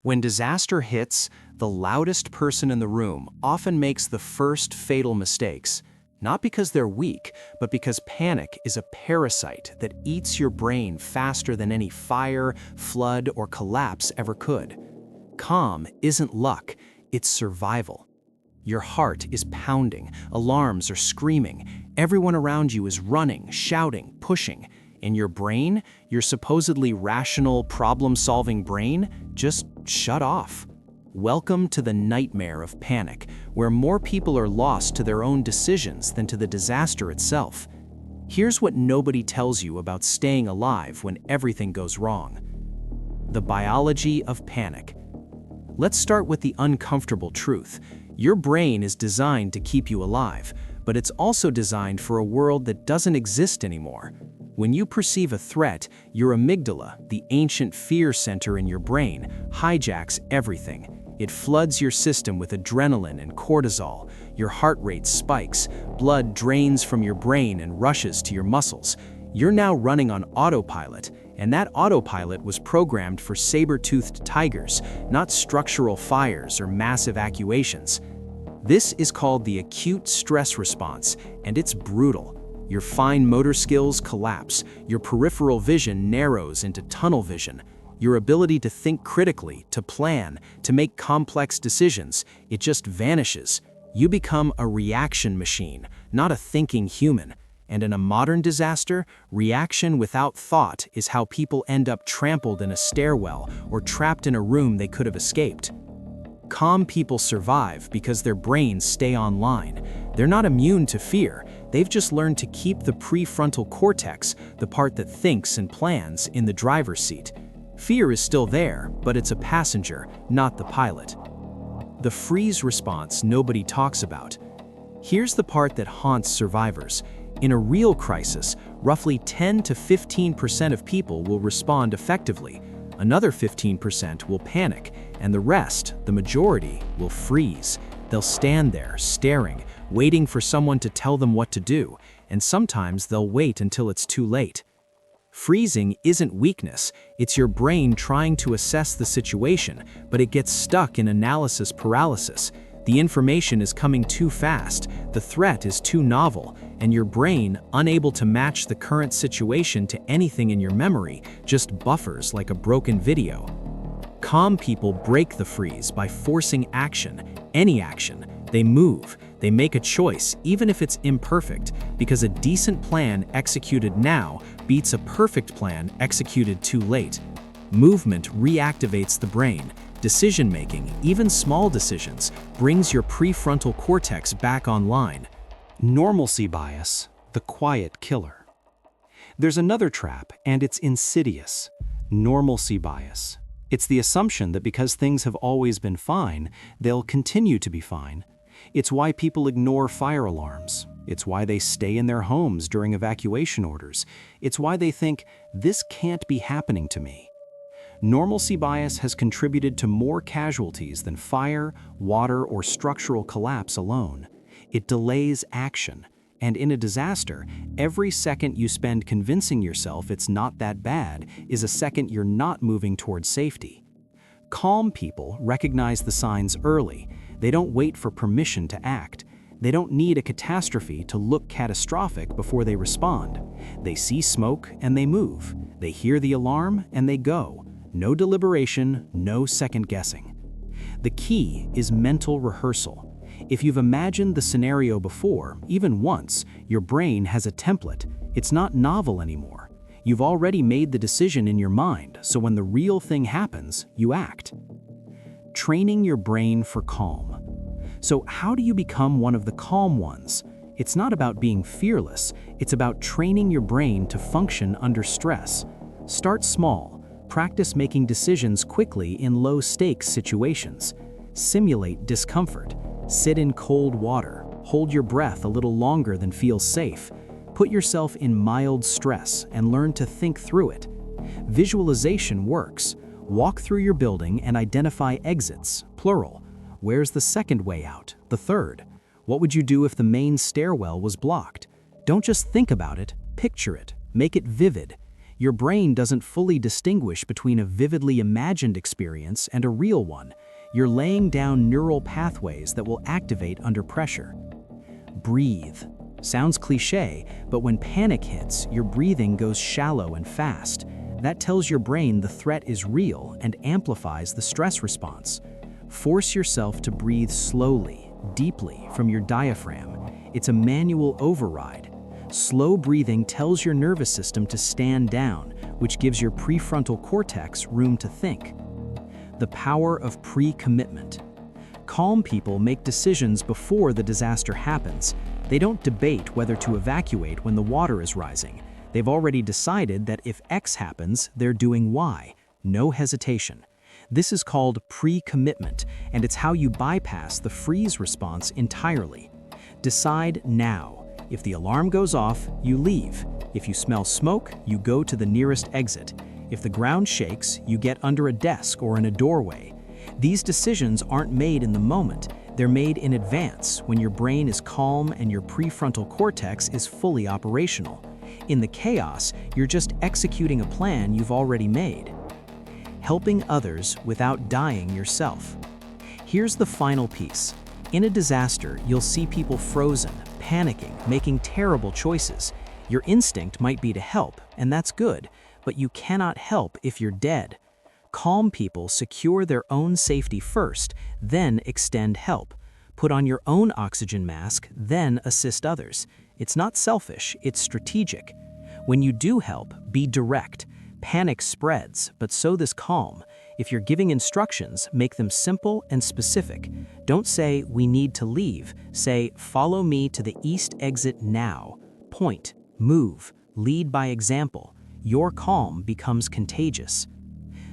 When disaster hits, the loudest person in the room often makes the first fatal mistakes, not because they're weak, but because panic is a parasite that eats your brain faster than any fire, flood, or collapse ever could. Calm isn't luck, it's survival. Your heart is pounding, alarms are screaming, everyone around you is running, shouting, pushing. In your brain, your supposedly rational, problem-solving brain, just shut off. Welcome to the nightmare of panic, where more people are lost to their own decisions than to the disaster itself. Here's what nobody tells you about staying alive when everything goes wrong. The biology of panic. Let's start with the uncomfortable truth. Your brain is designed to keep you alive, but it's also designed for a world that doesn't exist anymore. When you perceive a threat, your amygdala, the ancient fear center in your brain, hijacks everything. It floods your system with adrenaline and cortisol. Your heart rate spikes, blood drains from your brain and rushes to your muscles. You're now running on autopilot, and that autopilot was programmed for saber-toothed tigers, not structural fires or massive evacuations. This is called the acute stress response, and it's brutal. Your fine motor skills collapse, your peripheral vision narrows into tunnel vision. Your ability to think critically, to plan, to make complex decisions, it just vanishes. You become a reaction machine, not a thinking human. And in a modern disaster, reaction without thought is how people end up trampled in a stairwell or trapped in a room they could have escaped. Calm people survive because their brains stay online. They're not immune to fear. They've just learned to keep the prefrontal cortex, the part that thinks and plans, in the driver's seat. Fear is still there, but it's a passenger, not the pilot. The freeze response nobody talks about. Here's the part that haunts survivors. In a real crisis, roughly 10 to 15% of people will respond effectively. Another 15% will panic, and the rest, the majority, will freeze. They'll stand there, staring, waiting for someone to tell them what to do, and sometimes they'll wait until it's too late. Freezing isn't weakness, it's your brain trying to assess the situation, but it gets stuck in analysis paralysis. The information is coming too fast, the threat is too novel, and your brain, unable to match the current situation to anything in your memory, just buffers like a broken video. Calm people break the freeze by forcing action, any action. They move, they make a choice, even if it's imperfect, because a decent plan executed now beats a perfect plan executed too late. Movement reactivates the brain. Decision-making, even small decisions, brings your prefrontal cortex back online. Normalcy bias, the quiet killer. There's another trap, and it's insidious. Normalcy bias. It's the assumption that because things have always been fine, they'll continue to be fine. It's why people ignore fire alarms. It's why they stay in their homes during evacuation orders. It's why they think, this can't be happening to me. Normalcy bias has contributed to more casualties than fire, water, or structural collapse alone. It delays action, and in a disaster, every second you spend convincing yourself it's not that bad is a second you're not moving towards safety. Calm people recognize the signs early. They don't wait for permission to act. They don't need a catastrophe to look catastrophic before they respond. They see smoke and they move. They hear the alarm and they go. No deliberation, no second guessing. The key is mental rehearsal. If you've imagined the scenario before, even once, your brain has a template. It's not novel anymore. You've already made the decision in your mind, so when the real thing happens, you act. Training your brain for calm. So how do you become one of the calm ones? It's not about being fearless, it's about training your brain to function under stress. Start small. Practice making decisions quickly in low-stakes situations. Simulate discomfort. Sit in cold water. Hold your breath a little longer than feels safe. Put yourself in mild stress and learn to think through it. Visualization works. Walk through your building and identify exits, plural. Where's the second way out? The third? What would you do if the main stairwell was blocked? Don't just think about it, picture it. Make it vivid. Your brain doesn't fully distinguish between a vividly imagined experience and a real one. You're laying down neural pathways that will activate under pressure. Breathe. Sounds cliché, but when panic hits, your breathing goes shallow and fast. That tells your brain the threat is real and amplifies the stress response. Force yourself to breathe slowly, deeply from your diaphragm. It's a manual override. Slow breathing tells your nervous system to stand down, which gives your prefrontal cortex room to think. The power of pre-commitment. Calm people make decisions before the disaster happens. They don't debate whether to evacuate when the water is rising. They've already decided that if X happens, they're doing Y. No hesitation. This is called pre-commitment, and it's how you bypass the freeze response entirely. Decide now. If the alarm goes off, you leave. If you smell smoke, you go to the nearest exit. If the ground shakes, you get under a desk or in a doorway. These decisions aren't made in the moment. They're made in advance when your brain is calm and your prefrontal cortex is fully operational. In the chaos, you're just executing a plan you've already made. Helping others without dying yourself. Here's the final piece. In a disaster, you'll see people frozen, panicking, making terrible choices. Your instinct might be to help, and that's good, but you cannot help if you're dead. Calm people secure their own safety first, then extend help. Put on your own oxygen mask, then assist others. It's not selfish, it's strategic. When you do help, be direct. Panic spreads, but so does calm. If you're giving instructions, make them simple and specific. Don't say, "We need to leave." Say, "Follow me to the east exit now." Point, move, lead by example. Your calm becomes contagious.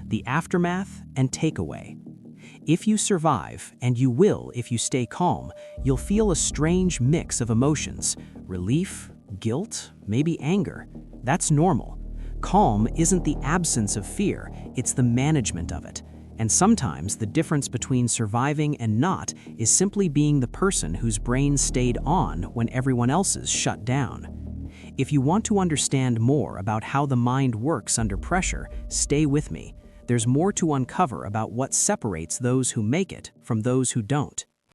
The aftermath and takeaway. If you survive, and you will if you stay calm, you'll feel a strange mix of emotions. Relief, guilt, maybe anger. That's normal. Calm isn't the absence of fear, it's the management of it. And sometimes the difference between surviving and not is simply being the person whose brain stayed on when everyone else's shut down. If you want to understand more about how the mind works under pressure, stay with me. There's more to uncover about what separates those who make it from those who don't.